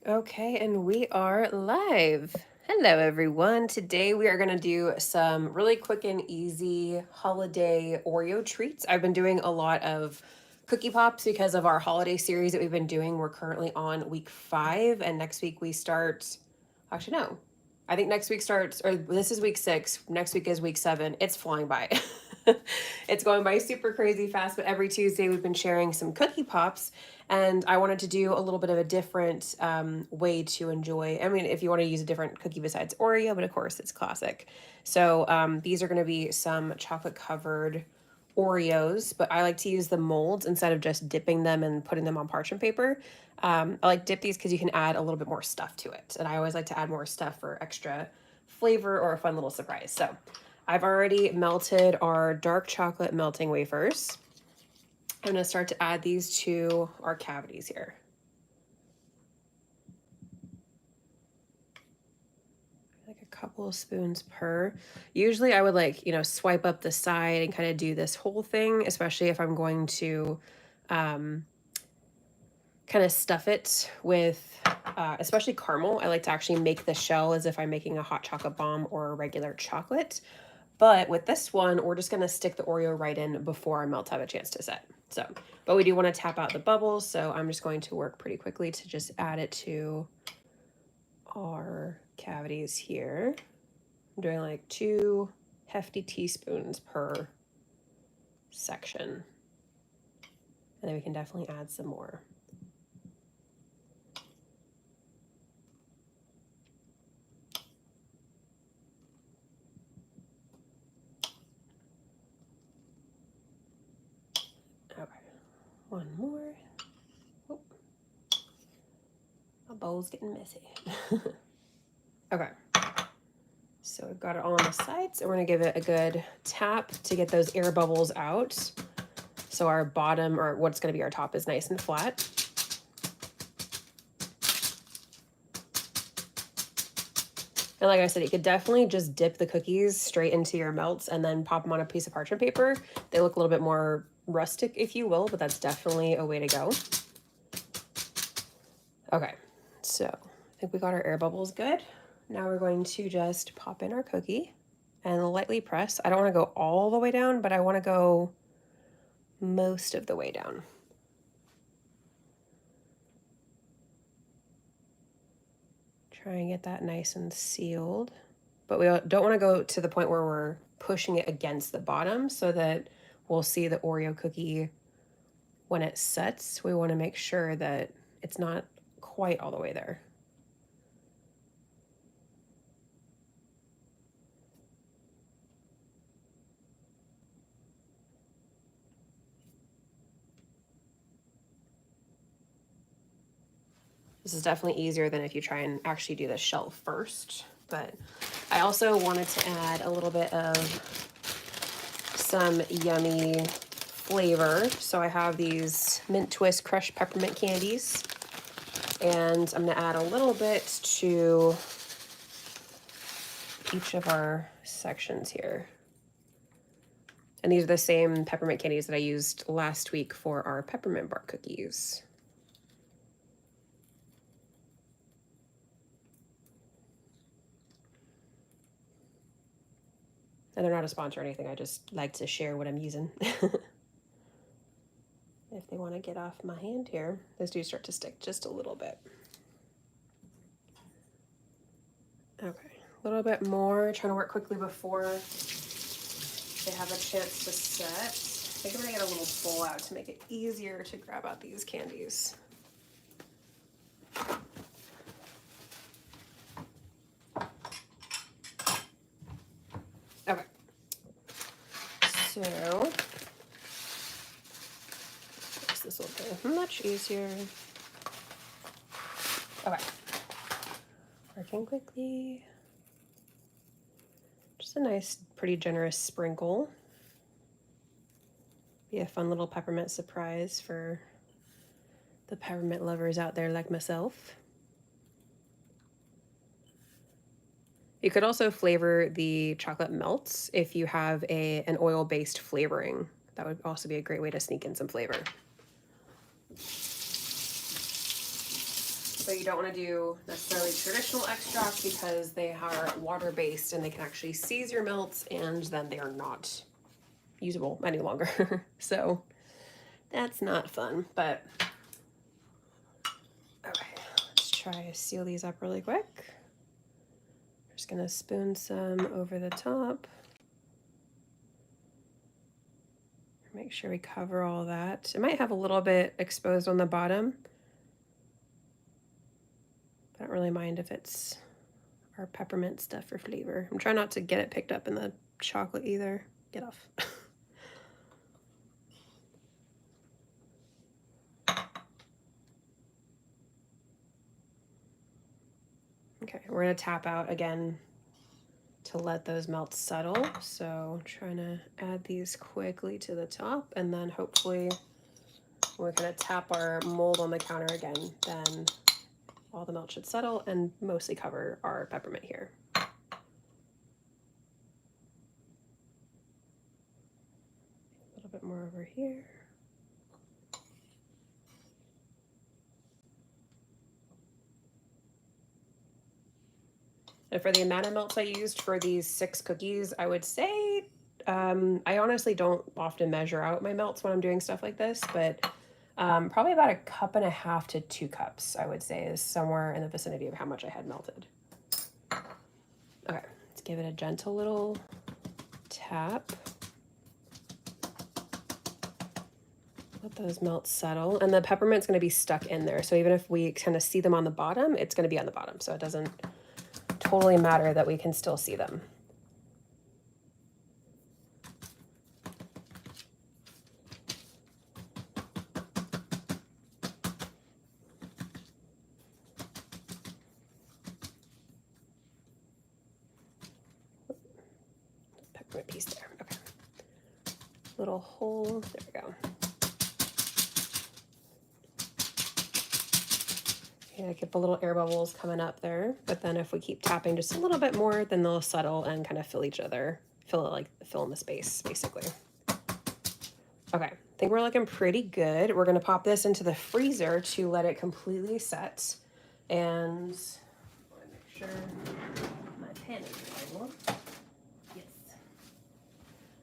Okay, and we are live. Hello, everyone. Today we are going to do some really quick and easy holiday Oreo treats. I've been doing a lot of cookie pops because of our holiday series that we've been doing. We're currently on week 5, and next week we start. Actually, no. I think next week starts, or this is week 6. Next week is week 7. It's flying by. It's going by super crazy fast, but every Tuesday we've been sharing some cookie pops, and I wanted to do a little bit of a different way to enjoy. I mean, if you want to use a different cookie besides Oreo, but of course it's classic. So these are going to be some chocolate covered Oreos, but I like to use the molds instead of just dipping them and putting them on parchment paper. I like dip these because you can add a little bit more stuff to it, and I always like to add more stuff for extra flavor or a fun little surprise. So I've already melted our dark chocolate melting wafers. I'm going to start to add these to our cavities here. Like a couple of spoons per. Usually I would swipe up the side and kind of do this whole thing, especially if I'm going to kind of stuff it with, especially caramel. I like to actually make the shell as if I'm making a hot chocolate bomb or a regular chocolate. But with this one, we're just going to stick the Oreo right in before our melts have a chance to set. So, but we do want to tap out the bubbles, so I'm just going to work pretty quickly to just add it to our cavities here. I'm doing like 2 hefty teaspoons per section. And then we can definitely add some more. Okay, one more. Oh, my bowl's getting messy. Okay, so we've got it all on the sides, and we're gonna give it a good tap to get those air bubbles out. So our bottom, or what's gonna be our top, is nice and flat. And like I said, you could definitely just dip the cookies straight into your melts and then pop them on a piece of parchment paper. They look a little bit more rustic, if you will, but that's definitely a way to go. Okay, so I think we got our air bubbles good. Now we're going to just pop in our cookie and lightly press. I don't want to go all the way down, but I want to go most of the way down. Try and get that nice and sealed. But we don't want to go to the point where we're pushing it against the bottom so that we'll see the Oreo cookie when it sets. We want to make sure that it's not quite all the way there. This is definitely easier than if you try and actually do the shell first. But I also wanted to add a little bit of some yummy flavor. So I have these mint twist crushed peppermint candies. And I'm going to add a little bit to each of our sections here. And these are the same peppermint candies that I used last week for our peppermint bark cookies. And they're not a sponsor or anything. I just like to share what I'm using. If they want to get off my hand here, those do start to stick just a little bit. Okay, a little bit more. Trying to work quickly before they have a chance to set. I think I'm gonna get a little bowl out to make it easier to grab out these candies. Okay, so this will be much easier. Okay, working quickly. Just a nice, pretty generous sprinkle. Be a fun little peppermint surprise for the peppermint lovers out there like myself. You could also flavor the chocolate melts if you have an oil-based flavoring. That would also be a great way to sneak in some flavor. So you don't want to do necessarily traditional extract because they are water-based and they can actually seize your melts and then they are not usable any longer. So that's not fun, but okay, let's try to seal these up really quick. Just gonna spoon some over the top. Make sure we cover all that. It might have a little bit exposed on the bottom. I don't really mind if it's our peppermint stuff for flavor. I'm trying not to get it picked up in the chocolate either. Get off. Okay, we're gonna tap out again to let those melts settle. So trying to add these quickly to the top, and then hopefully we're gonna tap our mold on the counter again, then all the melt should settle and mostly cover our peppermint here. A little bit more over here. And for the amount of melts I used for these 6 cookies, I would say, I honestly don't often measure out my melts when I'm doing stuff like this, but probably about 1.5 cups to 2 cups, I would say, is somewhere in the vicinity of how much I had melted. Okay, let's give it a gentle little tap. Let those melts settle. And the peppermint's going to be stuck in there. So even if we kind of see them on the bottom, it's going to be on the bottom. So it doesn't totally matter that we can still see them. Peppermint piece there. Okay. Little hole. There we go. Yeah, get the little air bubbles coming up there. But then if we keep tapping just a little bit more, then they'll settle and kind of fill each other, fill in the space, basically. Okay, I think we're looking pretty good. We're gonna pop this into the freezer to let it completely set. And let me make sure my pen is available. Yes.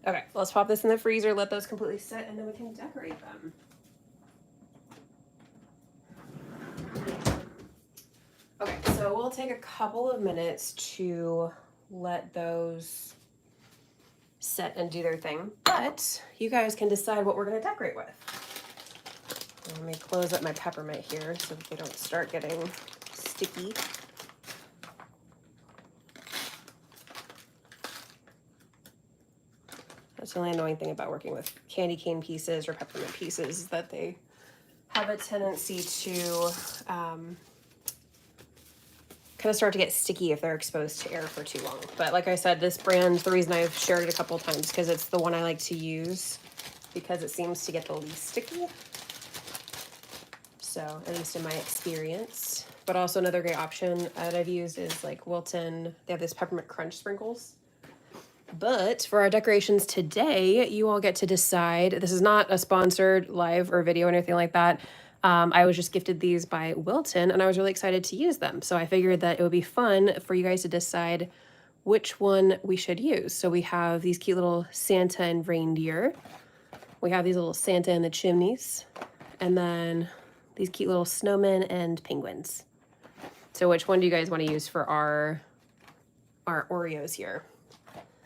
Okay, let's pop this in the freezer, let those completely set, and then we can decorate them. Okay, so we'll take a couple of minutes to let those set and do their thing, but you guys can decide what we're gonna decorate with. Let me close up my peppermint here so that they don't start getting sticky. That's the only annoying thing about working with candy cane pieces or peppermint pieces, is that they have a tendency to kind of start to get sticky if they're exposed to air for too long. But like I said, this brand, the reason I've shared it a couple of times, because it's the one I like to use because it seems to get the least sticky. So at least in my experience. But also another great option that I've used is like Wilton. They have this peppermint crunch sprinkles. But for our decorations today, you all get to decide. This is not a sponsored live or video or anything like that. I was just gifted these by Wilton and I was really excited to use them. So I figured that it would be fun for you guys to decide which one we should use. So we have these cute little Santa and reindeer. We have these little Santa in the chimneys. And then these cute little snowmen and penguins. So which one do you guys want to use for our Oreos here?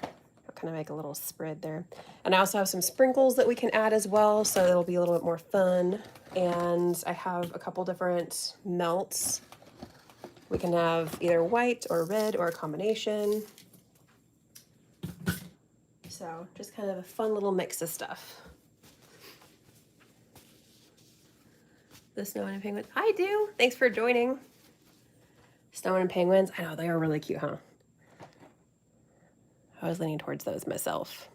I'll kind of make a little spread there. And I also have some sprinkles that we can add as well, so it'll be a little bit more fun. And I have a couple different melts. We can have either white or red or a combination. So just kind of a fun little mix of stuff. The snowman and penguins. I do. Thanks for joining. Snowman and penguins. I know, they are really cute, huh? I was leaning towards those myself.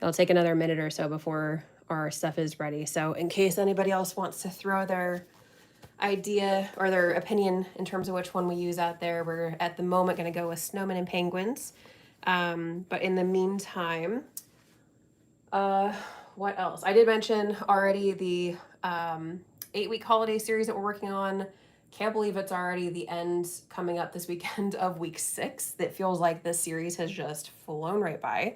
It'll take another minute or so before our stuff is ready. So in case anybody else wants to throw their idea or their opinion in terms of which one we use out there, we're at the moment going to go with snowmen and penguins. But in the meantime, what else? I did mention already the 8-week holiday series that we're working on. Can't believe it's already the end coming up this weekend of week 6. It feels like this series has just flown right by.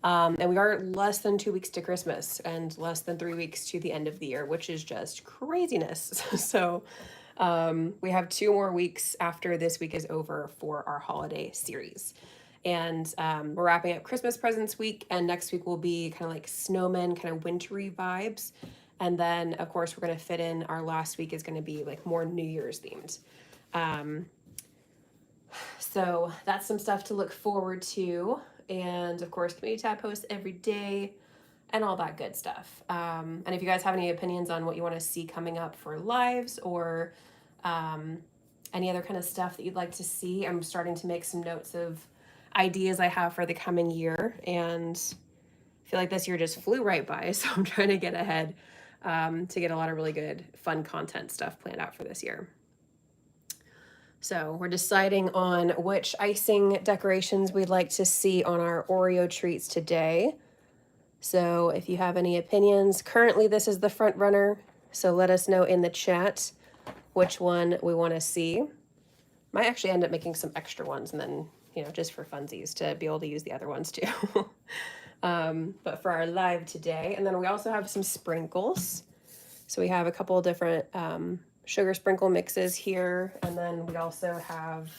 And we are less than 2 weeks to Christmas and less than 3 weeks to the end of the year, which is just craziness. So we have 2 more weeks after this week is over for our holiday series. And we're wrapping up Christmas presents week, and next week will be kind of like snowmen, kind of wintry vibes. And then, of course, we're going to fit in our last week is going to be like more New Year's themed. So that's some stuff to look forward to. And of course, community tab posts every day and all that good stuff. And if you guys have any opinions on what you want to see coming up for lives or any other kind of stuff that you'd like to see, I'm starting to make some notes of ideas I have for the coming year. And I feel like this year just flew right by. So I'm trying to get ahead to get a lot of really good, fun content stuff planned out for this year. So we're deciding on which icing decorations we'd like to see on our Oreo treats today. So if you have any opinions, currently this is the front runner. So let us know in the chat which one we want to see. Might actually end up making some extra ones and then, you know, just for funsies to be able to use the other ones too. But for our live today, and then we also have some sprinkles. So we have a couple of different sugar sprinkle mixes here, and then we also have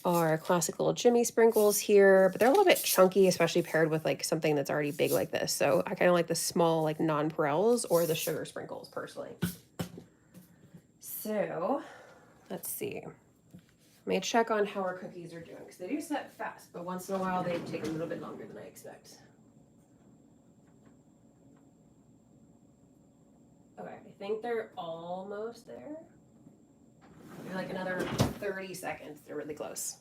our classic little Jimmy sprinkles here, but they're a little bit chunky, especially paired with like something that's already big like this. So I kind of like the small like nonpareils or the sugar sprinkles personally. So let's see. Let me check on how our cookies are doing because they do set fast, but once in a while they take a little bit longer than I expect. Okay, I think they're almost there. Maybe like another 30 seconds. They're really close.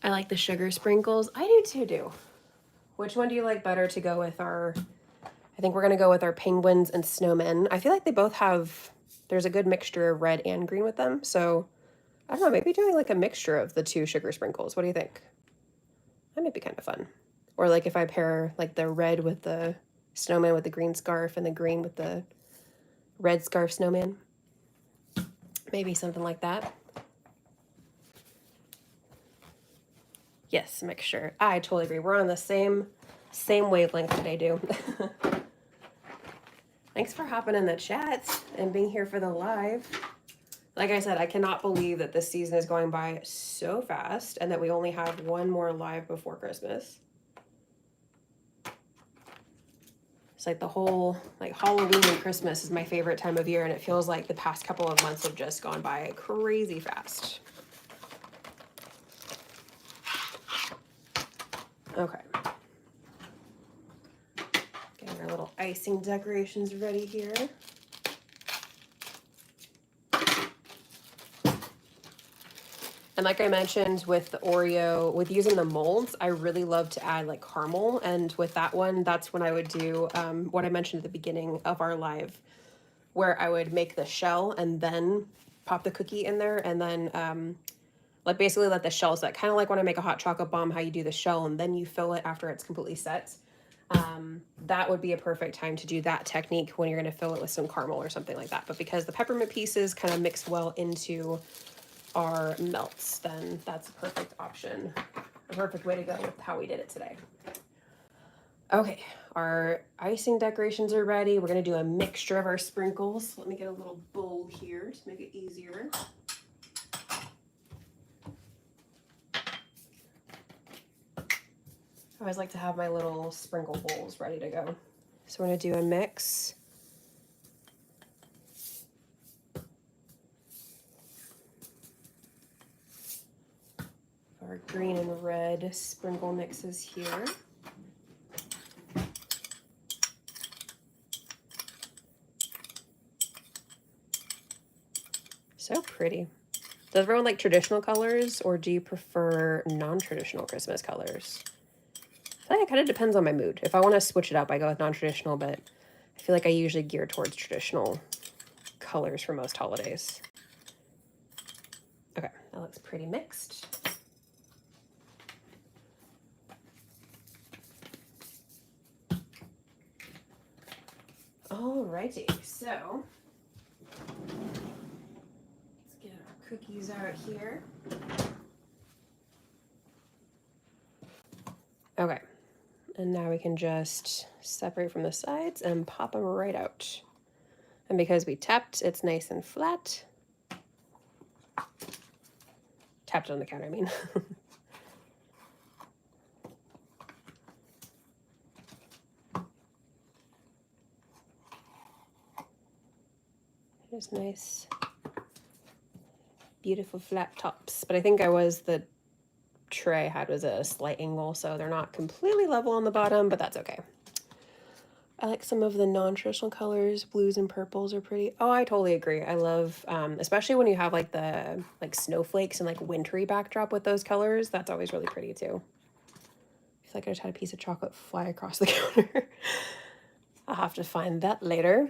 I like the sugar sprinkles. I do too. Which one do you like better to go with our... I think we're going to go with our penguins and snowmen. I feel like they both have... There's a good mixture of red and green with them. So, I don't know, maybe doing like a mixture of the two sugar sprinkles. What do you think? That might be kind of fun. Or like if I pair like the red with the snowman with the green scarf and the green with the red scarf snowman. Maybe something like that. Yes, mixture. I totally agree. We're on the same wavelength today, do. Thanks for hopping in the chat and being here for the live. Like I said, I cannot believe that this season is going by so fast and that we only have one more live before Christmas. It's like the whole, like Halloween and Christmas is my favorite time of year, and it feels like the past couple of months have just gone by crazy fast. Okay. Getting our little icing decorations ready here. And like I mentioned with the Oreo, with using the molds, I really love to add like caramel. And with that one, that's when I would do what I mentioned at the beginning of our live, where I would make the shell and then pop the cookie in there and then like basically let the shell set. Kind of like when I make a hot chocolate bomb, how you do the shell and then you fill it after it's completely set. That would be a perfect time to do that technique when you're going to fill it with some caramel or something like that. But because the peppermint pieces kind of mix well into our melts, then that's a perfect option, a perfect way to go with how we did it today. Okay, our icing decorations are ready. We're going to do a mixture of our sprinkles. Let me get a little bowl here to make it easier. I always like to have my little sprinkle bowls ready to go. So we're going to do a mix. Our green and red sprinkle mixes here. So pretty. Does everyone like traditional colors, or do you prefer non-traditional Christmas colors? I feel like it kind of depends on my mood. If I want to switch it up, I go with non-traditional, but I feel like I usually gear towards traditional colors for most holidays. Okay, that looks pretty mixed. Alrighty, so cookies out here. Okay, and now we can just separate from the sides and pop them right out. And because we tapped, it's nice and flat. Tapped on the counter, I mean. Just nice, beautiful flat tops. But I think the tray I had was at a slight angle, so they're not completely level on the bottom, but that's okay. I like some of the non-traditional colors. Blues and purples are pretty. Oh, I totally agree. I love, especially when you have like the snowflakes and like wintry backdrop with those colors. That's always really pretty too. I feel like I just had a piece of chocolate fly across the counter. I'll have to find that later.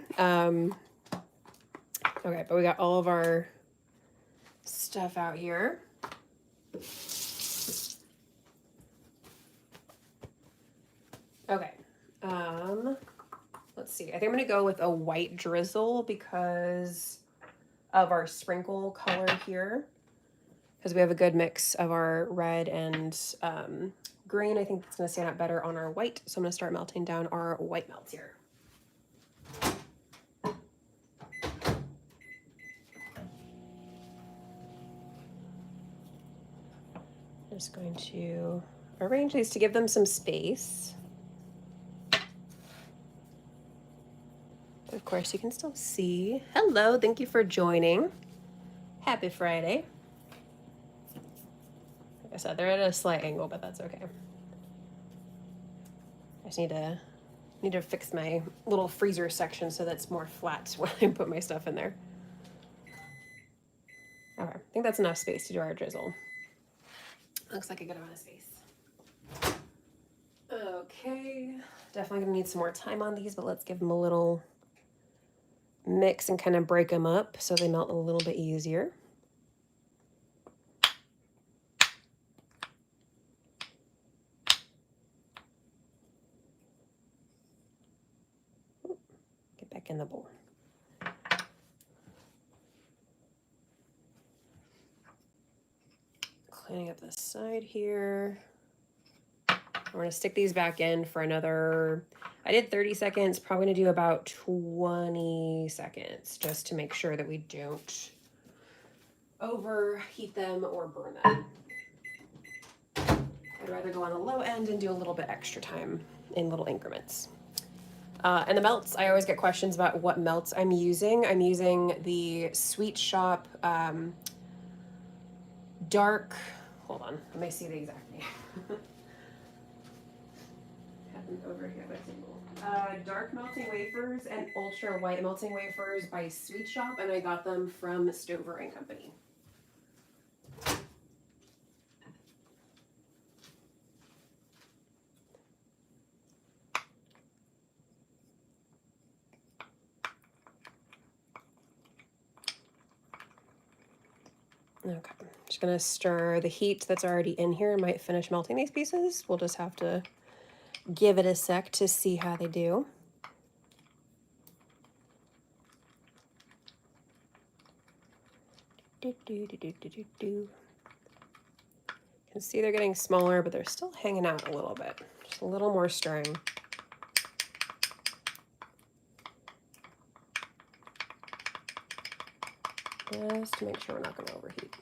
Okay, but we got all of our stuff out here. Okay. Let's see. I think I'm gonna go with a white drizzle because of our sprinkle color here. Because we have a good mix of our red and green. I think it's gonna stand out better on our white. So I'm gonna start melting down our white melts here. I'm just going to arrange these to give them some space. But of course, you can still see. Hello, thank you for joining. Happy Friday. Like I said, they're at a slight angle, but that's okay. I just need to fix my little freezer section so that's more flat when I put my stuff in there. Okay, I think that's enough space to do our drizzle. Looks like a good amount of space. Okay, definitely gonna need some more time on these, but let's give them a little mix and kind of break them up so they melt a little bit easier. Get back in the bowl. Cleaning up the side here. We're gonna stick these back in for another, I did 30 seconds, probably gonna do about 20 seconds just to make sure that we don't overheat them or burn them. I'd rather go on the low end and do a little bit extra time in little increments. And the melts, I always get questions about what melts I'm using. I'm using the Sweet Shop dark, hold on, let me see the exact name. Over here by table. Dark melting wafers and ultra white melting wafers by Sweet Shop, and I got them from Stover and Company. Okay, just gonna stir the heat that's already in here. Might finish melting these pieces. We'll just have to give it a sec to see how they do. You can see they're getting smaller, but they're still hanging out a little bit. Just a little more stirring. Just to make sure we're not going to overheat.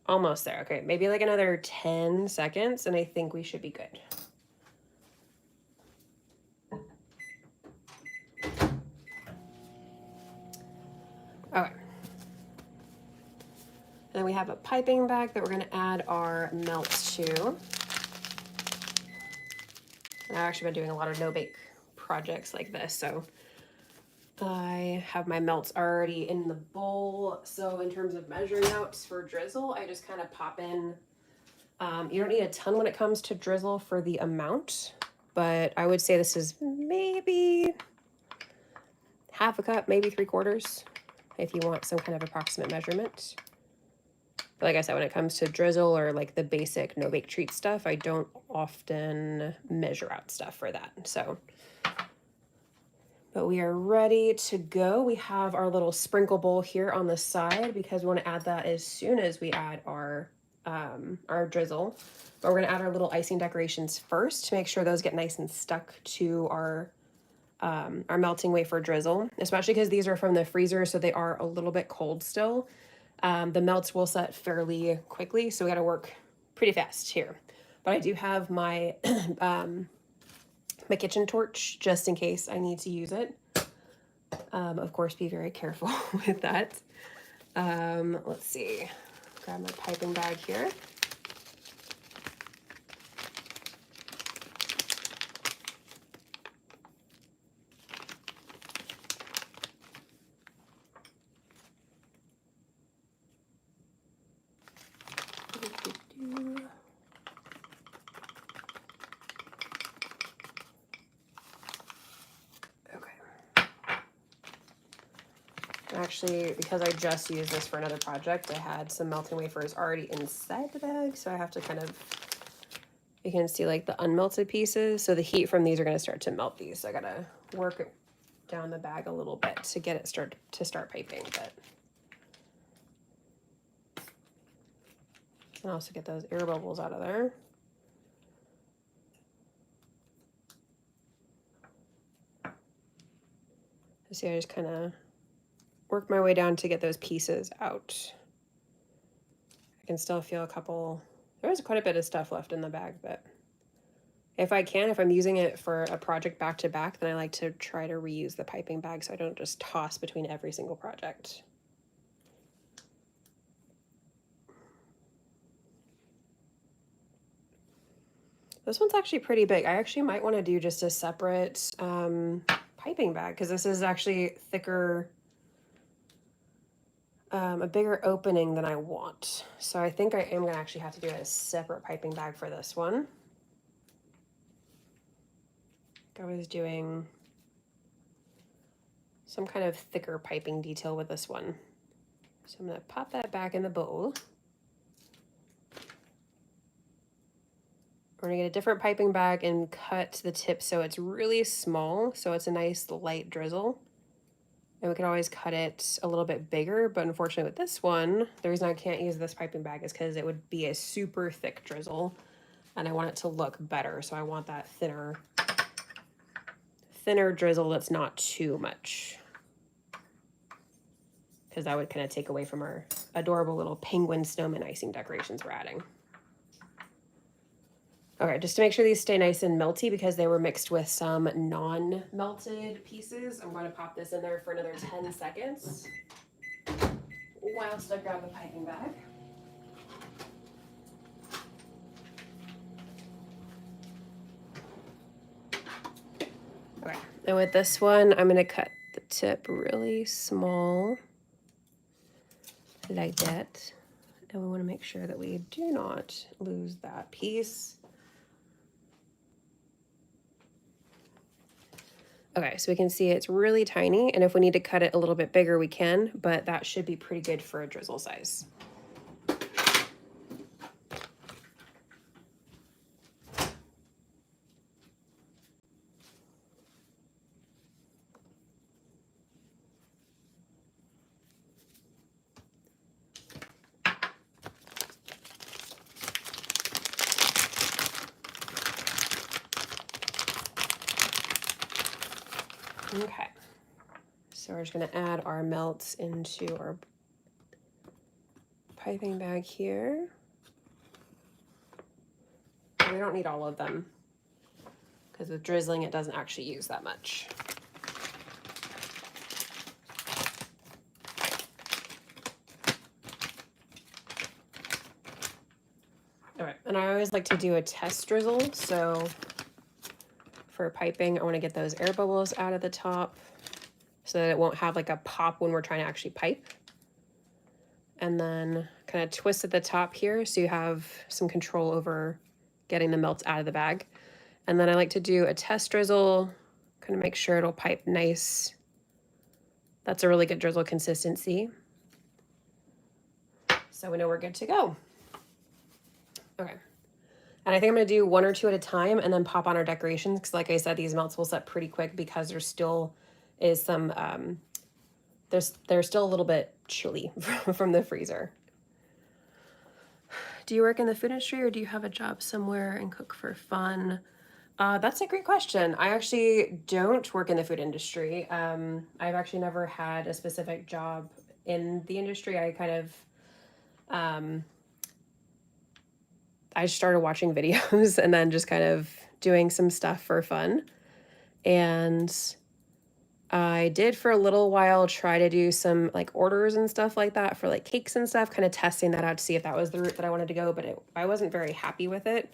Almost there. Okay, maybe like another 10 seconds, and I think we should be good. Okay. And then we have a piping bag that we're going to add our melts to. And I've actually been doing a lot of no-bake projects like this, so I have my melts already in the bowl. So in terms of measuring out for drizzle, I just kind of pop in. You don't need a ton when it comes to drizzle for the amount, but I would say this is maybe half a cup, maybe 3/4, if you want some kind of approximate measurement. But like I said, when it comes to drizzle or like the basic no-bake treat stuff, I don't often measure out stuff for that. So, but we are ready to go. We have our little sprinkle bowl here on the side because we want to add that as soon as we add our drizzle. But we're going to add our little icing decorations first to make sure those get nice and stuck to our melting wafer drizzle, especially because these are from the freezer, so they are a little bit cold still. The melts will set fairly quickly, so we got to work pretty fast here. But I do have my my kitchen torch just in case I need to use it. Of course, be very careful with that. Let's see. Grab my piping bag here. Actually, because I just used this for another project, I had some melting wafers already inside the bag, so I have to kind of, you can see like the unmelted pieces, so the heat from these are going to start to melt these, so I gotta work it down the bag a little bit to get it start piping. But and also get those air bubbles out of there. See, I just kind of work my way down to get those pieces out. I can still feel a couple, there's quite a bit of stuff left in the bag, but if I'm using it for a project back to back, then I like to try to reuse the piping bag so I don't just toss between every single project. This one's actually pretty big. I actually might want to do just a separate piping bag because this is actually thicker, a bigger opening than I want. So I think I am going to actually have to do a separate piping bag for this one. I was doing some kind of thicker piping detail with this one. So I'm going to pop that back in the bowl. We're going to get a different piping bag and cut the tip so it's really small, so it's a nice light drizzle. And we could always cut it a little bit bigger, but unfortunately with this one, the reason I can't use this piping bag is because it would be a super thick drizzle, and I want it to look better, so I want that thinner drizzle that's not too much, because that would kind of take away from our adorable little penguin snowman icing decorations we're adding. Okay, just to make sure these stay nice and melty because they were mixed with some non-melted pieces, I'm going to pop this in there for another 10 seconds whilst I grab the piping bag. Okay, and with this one, I'm going to cut the tip really small, like that. And we want to make sure that we do not lose that piece. Okay, so we can see it's really tiny, and if we need to cut it a little bit bigger, we can, but that should be pretty good for a drizzle size. Okay, so we're just going to add our melts into our piping bag here. We don't need all of them because with drizzling it doesn't actually use that much. All right, and I always like to do a test drizzle, so for piping, I want to get those air bubbles out of the top so that it won't have like a pop when we're trying to actually pipe. And then kind of twist at the top here so you have some control over getting the melts out of the bag. And then I like to do a test drizzle, kind of make sure it'll pipe nice. That's a really good drizzle consistency. so we know we're good to go. Okay. And I think I'm going to do 1 or 2 at a time and then pop on our decorations because, like I said, these melts will set pretty quick because there still is some, they're still a little bit chilly from the freezer. Do you work in the food industry or do you have a job somewhere and cook for fun? That's a great question. I actually don't work in the food industry. I've actually never had a specific job in the industry. I started watching videos and then just kind of doing some stuff for fun. And I did for a little while try to do some like orders and stuff like that for like cakes and stuff, kind of testing that out to see if that was the route that I wanted to go, but I wasn't very happy with it.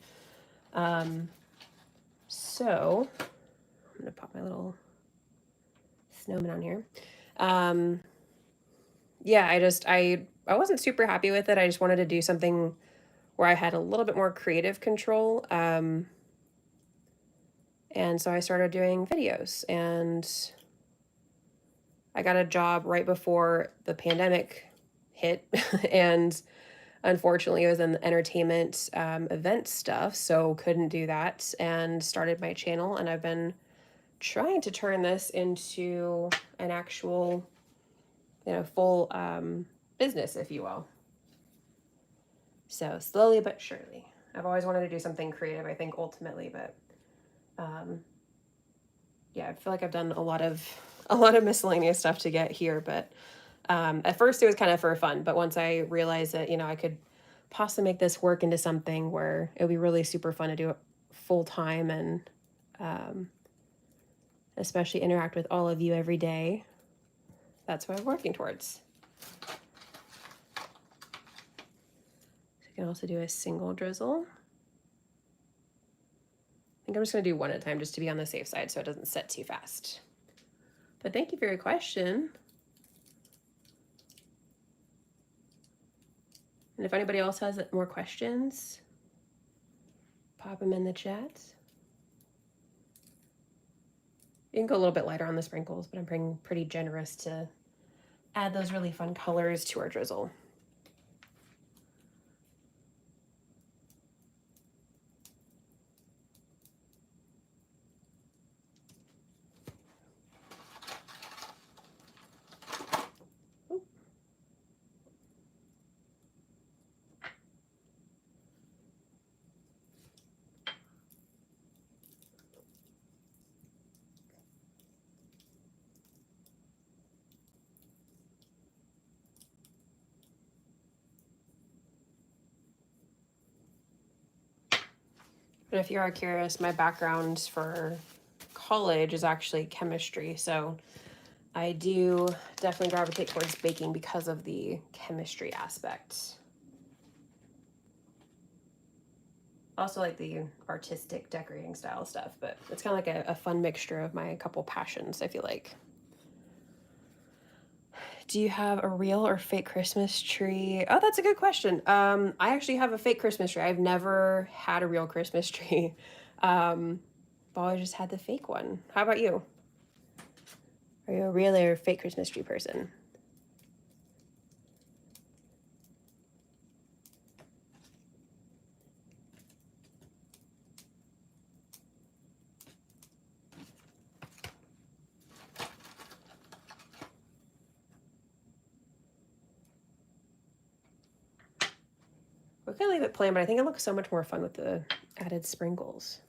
So I'm gonna pop my little snowman on here. Yeah, I wasn't super happy with it. I just wanted to do something where I had a little bit more creative control. And so I started doing videos, and I got a job right before the pandemic hit. And unfortunately, it was in the entertainment event stuff, so couldn't do that, and started my channel. And I've been trying to turn this into an actual, full business, if you will. So slowly but surely. I've always wanted to do something creative, I think, ultimately, but yeah, I feel like I've done a lot of miscellaneous stuff to get here, but at first it was kind of for fun, but once I realized that, I could possibly make this work into something where it would be really super fun to do it full time and especially interact with all of you every day, that's what I'm working towards. You can also do a single drizzle. I think I'm just going to do 1 at a time just to be on the safe side so it doesn't set too fast. But thank you for your question. And if anybody else has more questions, pop them in the chat. You can go a little bit lighter on the sprinkles, but I'm being pretty generous to add those really fun colors to our drizzle. And if you are curious, my background for college is actually chemistry, so I do definitely gravitate towards baking because of the chemistry aspect. Also like the artistic decorating style stuff, but it's kind of like a fun mixture of my couple passions, I feel like. Do you have a real or fake Christmas tree? Oh, that's a good question. I actually have a fake Christmas tree. I've never had a real Christmas tree. I've always just had the fake one. How about you? Are you a real or fake Christmas tree person? We're gonna leave it plain, but I think it looks so much more fun with the added sprinkles.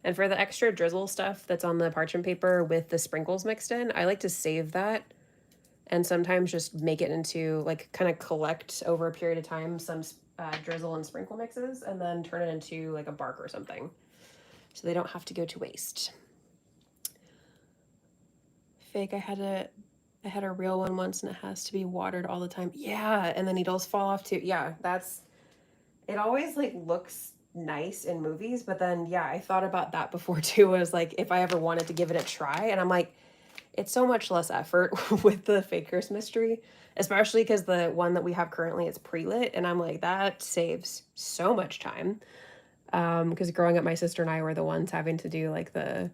And for the extra drizzle stuff that's on the parchment paper with the sprinkles mixed in, I like to save that and sometimes just make it into like kind of collect over a period of time some drizzle and sprinkle mixes and then turn it into like a bark or something so they don't have to go to waste. Fake, I had a real one once and it has to be watered all the time. Yeah, and the needles fall off too. Yeah, it always like looks nice in movies, but then yeah, I thought about that before too. Was like if I ever wanted to give it a try, and I'm like, it's so much less effort with the fake Christmas tree, especially because the one that we have currently is pre-lit, and I'm like that saves so much time. Because growing up, my sister and I were the ones having to do like the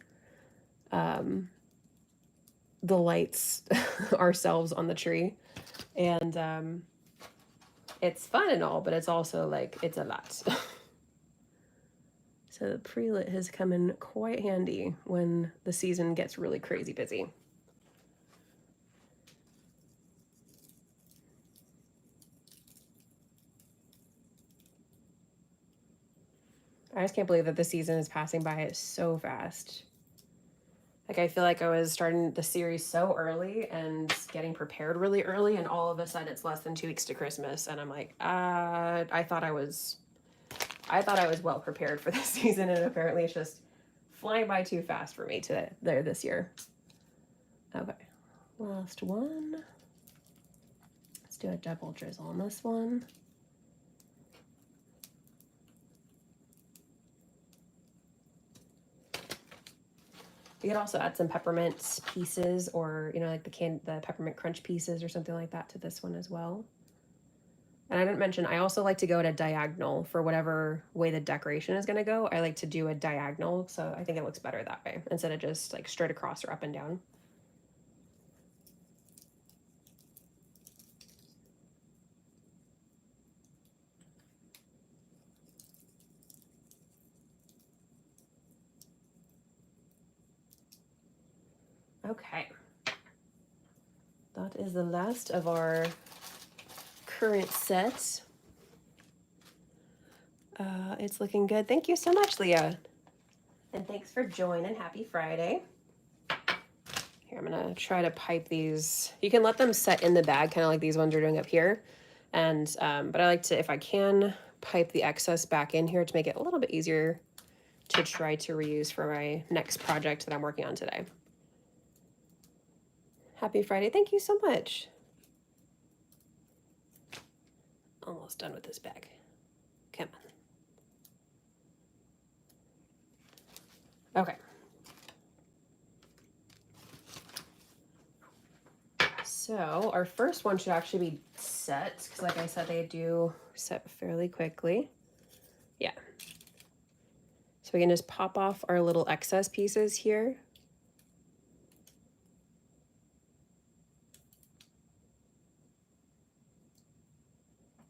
the lights ourselves on the tree. And it's fun and all, but it's also like, it's a lot. So the pre-lit has come in quite handy when the season gets really crazy busy. I just can't believe that the season is passing by so fast. Like, I feel like I was starting the series so early and getting prepared really early, and all of a sudden it's less than 2 weeks to Christmas, and I'm like, I thought I was well prepared for this season, and apparently it's just flying by too fast for me this year. Okay, last one. Let's do a double drizzle on this one. You could also add some peppermint pieces, or like the peppermint crunch pieces or something like that to this one as well. And I didn't mention, I also like to go at a diagonal for whatever way the decoration is going to go. I like to do a diagonal, so I think it looks better that way instead of just like straight across or up and down. Okay. That is the last of our current set. It's looking good. Thank you so much, Leah. And thanks for joining. Happy Friday. Here, I'm gonna try to pipe these. You can let them set in the bag, kind of like these ones are doing up here. And but I like to, if I can, pipe the excess back in here to make it a little bit easier to try to reuse for my next project that I'm working on today. Happy Friday. Thank you so much. Almost done with this bag. Come on. Okay. So our first one should actually be set, because like I said, they do set fairly quickly. Yeah. So we can just pop off our little excess pieces here.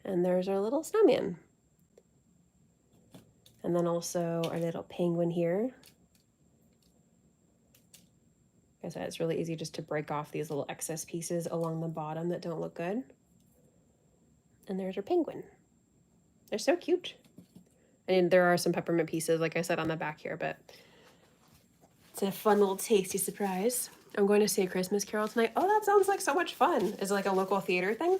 And there's our little snowman. And then also our little penguin here. Like I said, it's really easy just to break off these little excess pieces along the bottom that don't look good. And there's our penguin. They're so cute. And there are some peppermint pieces, like I said, on the back here, but it's a fun little tasty surprise. I'm going to say Christmas Carol tonight. Oh, that sounds like so much fun. Is it like a local theater thing?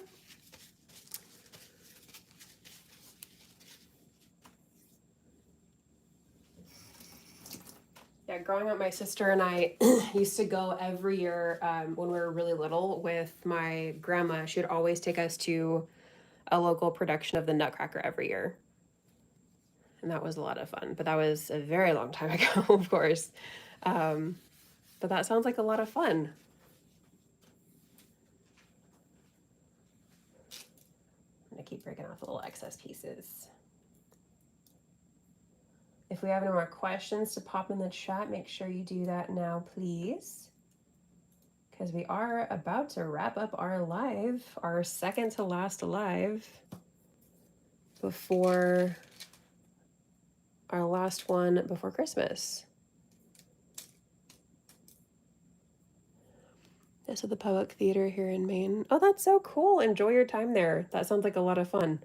Yeah, growing up, my sister and I used to go every year when we were really little with my grandma. She would always take us to a local production of the Nutcracker every year. And that was a lot of fun. But that was a very long time ago, of course. But that sounds like a lot of fun. I'm going to keep breaking off the little excess pieces. If we have any more questions to pop in the chat, make sure you do that now, please. Because we are about to wrap up our live, our second to last live, before our last one before Christmas. This is the public theater here in Maine. Oh, that's so cool. Enjoy your time there. That sounds like a lot of fun.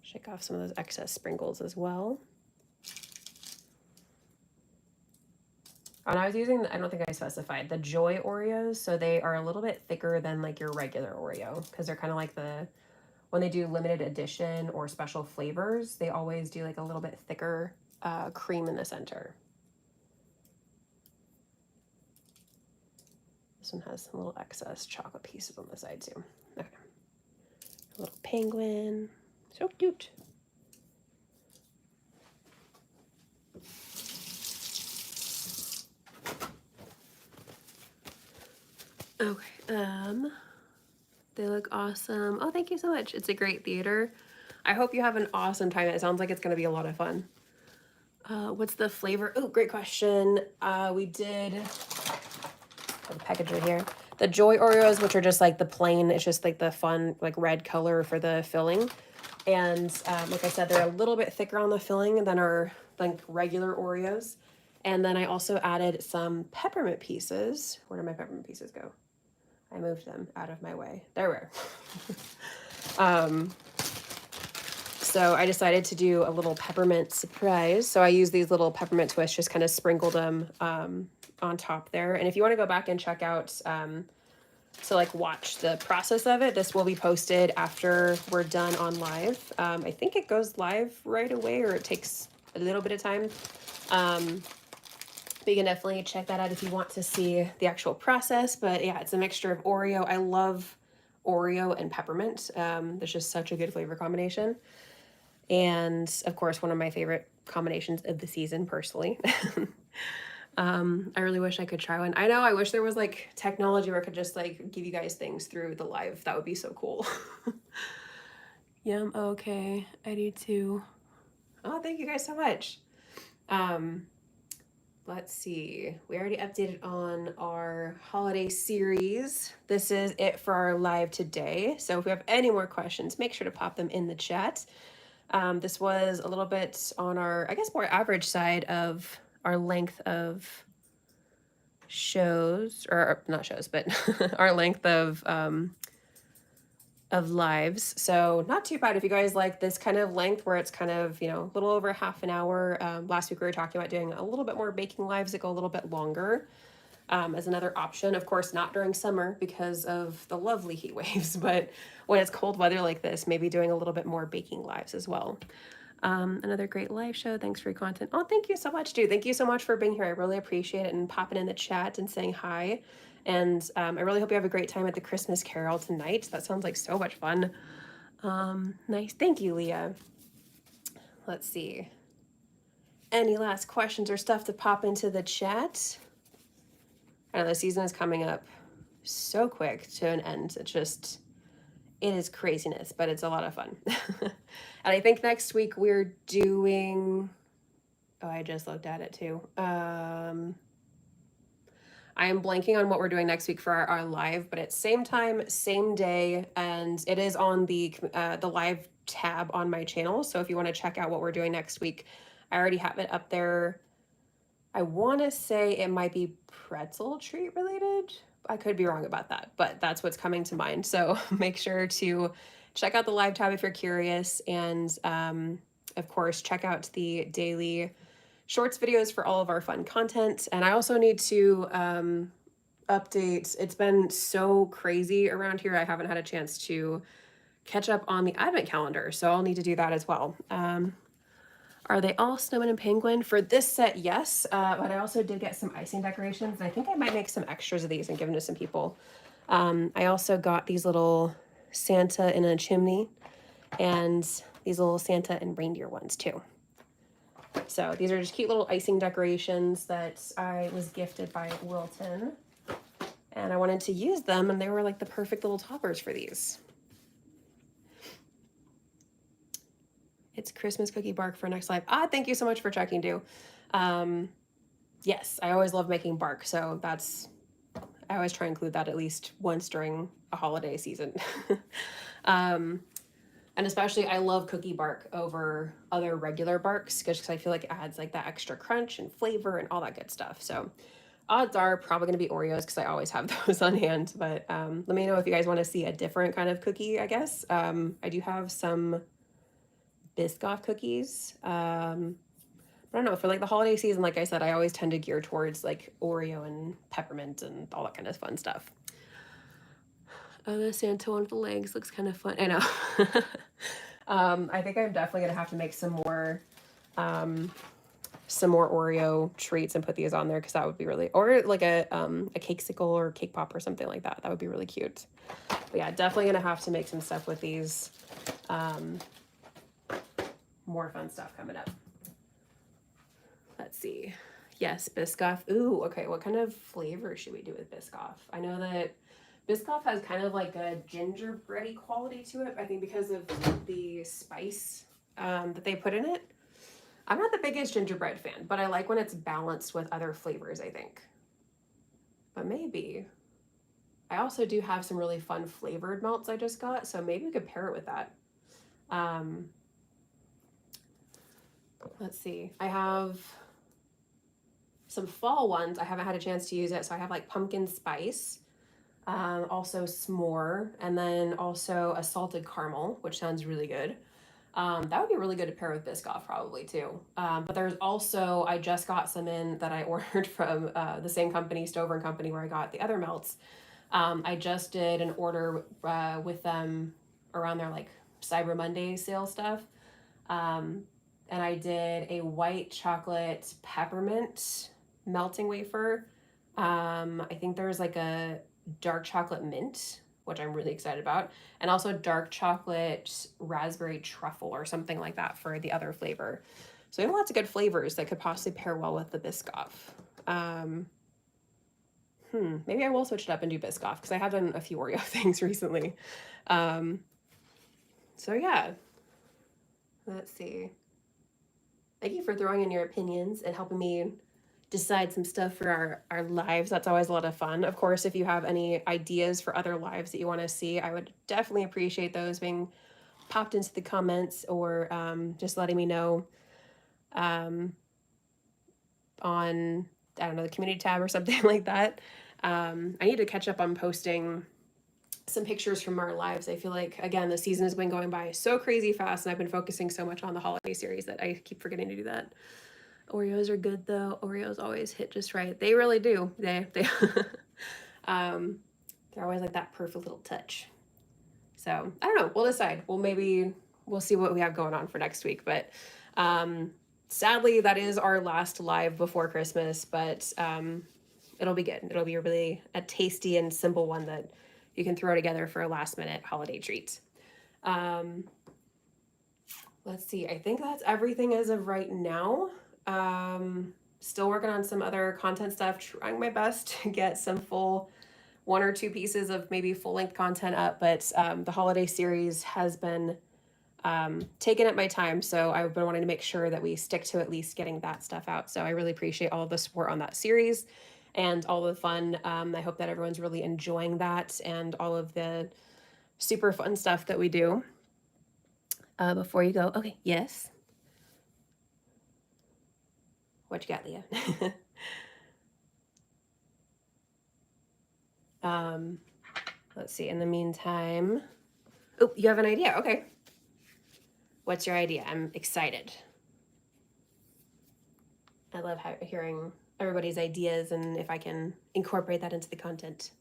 Shake off some of those excess sprinkles as well. And I was using, I don't think I specified, the Joy Oreos. So they are a little bit thicker than like your regular Oreo, because they're kind of like when they do limited edition or special flavors, they always do like a little bit thicker cream in the center. This one has some little excess chocolate pieces on the side too. Okay. A little penguin. So cute. Okay, They look awesome. Oh, thank you so much. It's a great theater. I hope you have an awesome time. It sounds like it's going to be a lot of fun. What's the flavor? Oh, great question. We did the package right here. The Joy Oreos, which are just like the plain, it's just like the fun, like red color for the filling. And like I said, they're a little bit thicker on the filling than our like regular Oreos. And then I also added some peppermint pieces. Where did my peppermint pieces go? I moved them out of my way. There we are. So I decided to do a little peppermint surprise. So I use these little peppermint twists, just kind of sprinkled them on top there. And if you want to go back and check out, so like watch the process of it, this will be posted after we're done on live. I think it goes live right away, or it takes a little bit of time. But you can definitely check that out if you want to see the actual process. But yeah, it's a mixture of Oreo. I love Oreo and peppermint. There's just such a good flavor combination. And of course, one of my favorite combinations of the season personally. I really wish I could try one. I know, I wish there was like technology where I could just like give you guys things through the live. That would be so cool. Yum, okay, I do too. Oh, thank you guys so much. Let's see. We already updated on our holiday series. This is it for our live today. So if we have any more questions, make sure to pop them in the chat. This was a little bit on our, I guess, more average side of our length of shows, or not shows, but our length of lives. So not too bad if you guys like this kind of length where it's kind of, you know, a little over half an hour. Last week we were talking about doing a little bit more baking lives that go a little bit longer as another option. Of course, not during summer because of the lovely heat waves, but when it's cold weather like this, maybe doing a little bit more baking lives as well. Another great live show. Thanks for your content. Oh, thank you so much, dude. Thank you so much for being here. I really appreciate it and popping in the chat and saying hi. And I really hope you have a great time at the Christmas Carol tonight. That sounds like so much fun. Nice. Thank you, Leah. Let's see. Any last questions or stuff to pop into the chat? I know the season is coming up so quick to an end. It is craziness, but it's a lot of fun. And I think next week we're doing, oh, I just looked at it too. I am blanking on what we're doing next week for our live, but it's same time, same day, and it is on the live tab on my channel. So if you want to check out what we're doing next week, I already have it up there. I want to say it might be pretzel treat related. I could be wrong about that, but that's what's coming to mind. So make sure to check out the live tab if you're curious, and of course, check out the daily shorts videos for all of our fun content. And I also need to update. It's been so crazy around here. I haven't had a chance to catch up on the advent calendar, so I'll need to do that as well. Are they all snowman and penguin? For this set, yes, but I also did get some icing decorations, and I think I might make some extras of these and give them to some people. I also got these little Santa in a chimney and these little Santa and reindeer ones too. So these are just cute little icing decorations that I was gifted by Wilton. And I wanted to use them, and they were like the perfect little toppers for these. It's Christmas cookie bark for next live. Ah, thank you so much for checking, too. Yes, I always love making bark, so I always try and include that at least once during a holiday season. And especially I love cookie bark over other regular barks because I feel like it adds like that extra crunch and flavor and all that good stuff. So odds are probably going to be Oreos because I always have those on hand. But let me know if you guys want to see a different kind of cookie, I guess. I do have some Biscoff cookies. I don't know, for like the holiday season, like I said, I always tend to gear towards like Oreo and peppermint and all that kind of fun stuff. Oh, the Santa one with the legs looks kind of fun. I know. I think I'm definitely gonna have to make some more Oreo treats and put these on there because that would be really, or like a cakesicle or cake pop or something like that. That would be really cute. But yeah, definitely gonna have to make some stuff with these. More fun stuff coming up. Let's see. Yes, Biscoff. Ooh, okay. What kind of flavor should we do with Biscoff? I know that Biscoff has kind of like a gingerbready quality to it, I think because of the spice that they put in it. I'm not the biggest gingerbread fan, but I like when it's balanced with other flavors, I think. But maybe. I also do have some really fun flavored melts I just got, so maybe we could pair it with that. Um, let's see. I have some fall ones. I haven't had a chance to use it, so I have like pumpkin spice, also s'more, and then also a salted caramel, which sounds really good. That would be really good to pair with Biscoff probably too. But there's also, I just got some in that I ordered from the same company, Stover and Company, where I got the other melts. I just did an order with them around their like Cyber Monday sale stuff. Um, and I did a white chocolate peppermint melting wafer. I think there's like a dark chocolate mint, which I'm really excited about, and also dark chocolate raspberry truffle or something like that for the other flavor. So we have lots of good flavors that could possibly pair well with the Biscoff. Um, maybe I will switch it up and do Biscoff because I have done a few Oreo things recently. Um, so yeah, let's see. Thank you for throwing in your opinions and helping me decide some stuff for our lives. That's always a lot of fun. Of course, if you have any ideas for other lives that you want to see, I would definitely appreciate those being popped into the comments or just letting me know um, on, I don't know, the community tab or something like that. I need to catch up on posting some pictures from our lives. I feel like, again, the season has been going by so crazy fast, and I've been focusing so much on the holiday series that I keep forgetting to do that. Oreos are good though. Oreos always hit just right. They really do. They um, they're always like that perfect little touch. So I don't know. We'll decide. We'll see what we have going on for next week. But sadly, that is our last live before Christmas. But it'll be good. It'll be really a tasty and simple one that you can throw together for a last minute holiday treat. Um, let's see. I think that's everything as of right now. Still working on some other content stuff, trying my best to get some full one or two pieces of maybe full length content up, but the holiday series has been taking up my time. So I've been wanting to make sure that we stick to at least getting that stuff out. So I really appreciate all of the support on that series and all the fun. I hope that everyone's really enjoying that and all of the super fun stuff that we do. Before you go, okay, yes. What you got, Leah? um, let's see. In the meantime, oh, you have an idea. Okay. What's your idea? I'm excited. I love hearing everybody's ideas and if I can incorporate that into the content.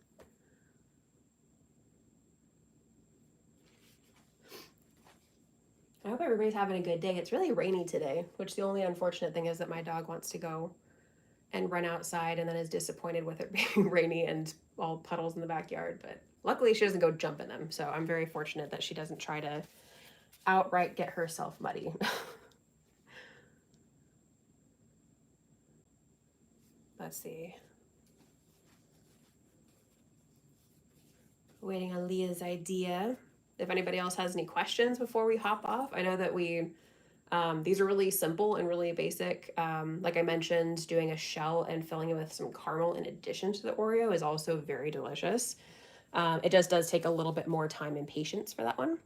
I hope everybody's having a good day. It's really rainy today, which the only unfortunate thing is that my dog wants to go and run outside and then is disappointed with it being rainy and all puddles in the backyard. But luckily she doesn't go jump in them. So I'm very fortunate that she doesn't try to outright get herself muddy. Let's see. Waiting on Leah's idea. If anybody else has any questions before we hop off, I know that these are really simple and really basic. Like I mentioned, doing a shell and filling it with some caramel in addition to the Oreo is also very delicious. It just does take a little bit more time and patience for that one.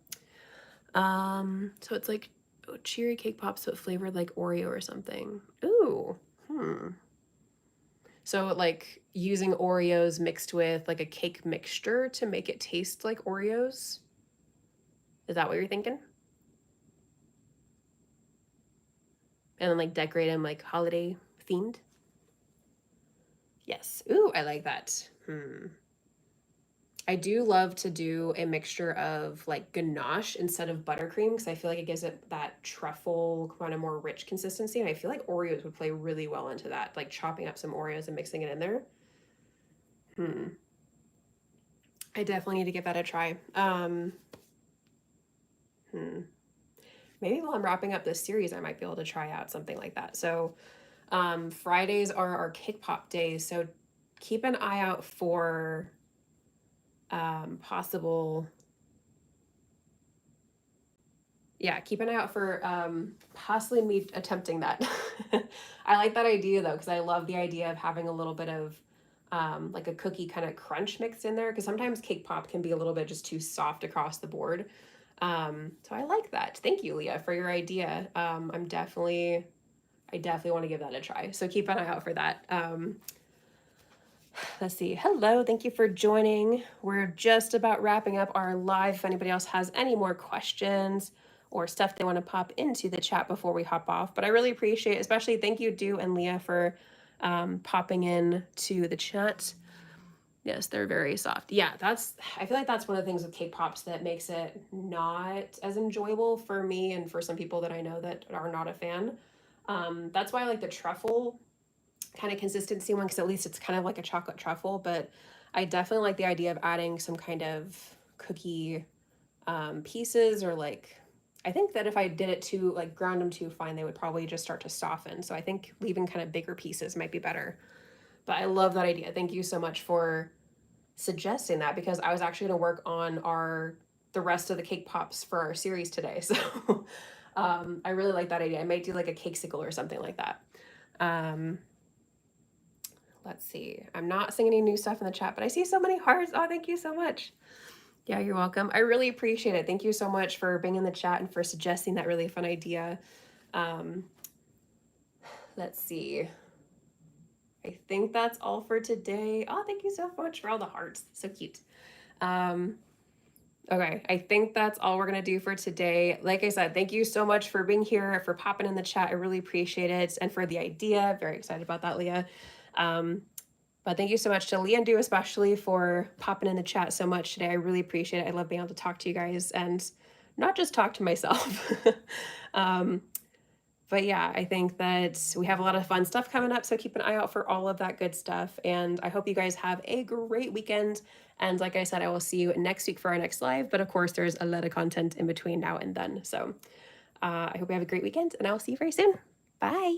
So it's like cheery cake pops but flavored like Oreo or something. Ooh, So like using Oreos mixed with like a cake mixture to make it taste like Oreos. Is that what you're thinking? And then like decorate them like holiday themed? Yes. Ooh, I like that. I do love to do a mixture of like ganache instead of buttercream because I feel like it gives it that truffle kind of more rich consistency. And I feel like Oreos would play really well into that, like chopping up some Oreos and mixing it in there. I definitely need to give that a try. Maybe while I'm wrapping up this series, I might be able to try out something like that. So Fridays are our cake pop days. So keep an eye out for possible, yeah, keep an eye out for possibly me attempting that. I like that idea though, because I love the idea of having a little bit of like a cookie kind of crunch mixed in there, because sometimes cake pop can be a little bit just too soft across the board. So I like that. Thank you, Leah, for your idea. I definitely want to give that a try. So keep an eye out for that. Let's see. Hello, thank you for joining. We're just about wrapping up our live. If anybody else has any more questions or stuff they want to pop into the chat before we hop off, but I really appreciate, especially thank you, Do and Leah, for popping in to the chat. Yes, they're very soft. Yeah, I feel like that's one of the things with cake pops that makes it not as enjoyable for me and for some people that I know that are not a fan. That's why I like the truffle kind of consistency one, because at least it's kind of like a chocolate truffle, but I definitely like the idea of adding some kind of cookie pieces, or like, I think that if I did it too, like ground them too fine, they would probably just start to soften. So I think leaving kind of bigger pieces might be better. But I love that idea. Thank you so much for suggesting that, because I was actually going to work on the rest of the cake pops for our series today. So I really like that idea. I might do like a cake sickle or something like that. Let's see. I'm not seeing any new stuff in the chat, but I see so many hearts. Oh, thank you so much. Yeah, you're welcome. I really appreciate it. Thank you so much for being in the chat and for suggesting that really fun idea. Let's see. I think that's all for today. Oh, thank you so much for all the hearts. So cute. Okay, I think that's all we're going to do for today. Like I said, thank you so much for being here, for popping in the chat. I really appreciate it. And for the idea, very excited about that, Leah. But thank you so much to Leah and Do, especially for popping in the chat so much today. I really appreciate it. I love being able to talk to you guys and not just talk to myself. But yeah, I think that we have a lot of fun stuff coming up. So keep an eye out for all of that good stuff. And I hope you guys have a great weekend. And like I said, I will see you next week for our next live. But of course, there's a lot of content in between now and then. So I hope you have a great weekend, and I'll see you very soon. Bye.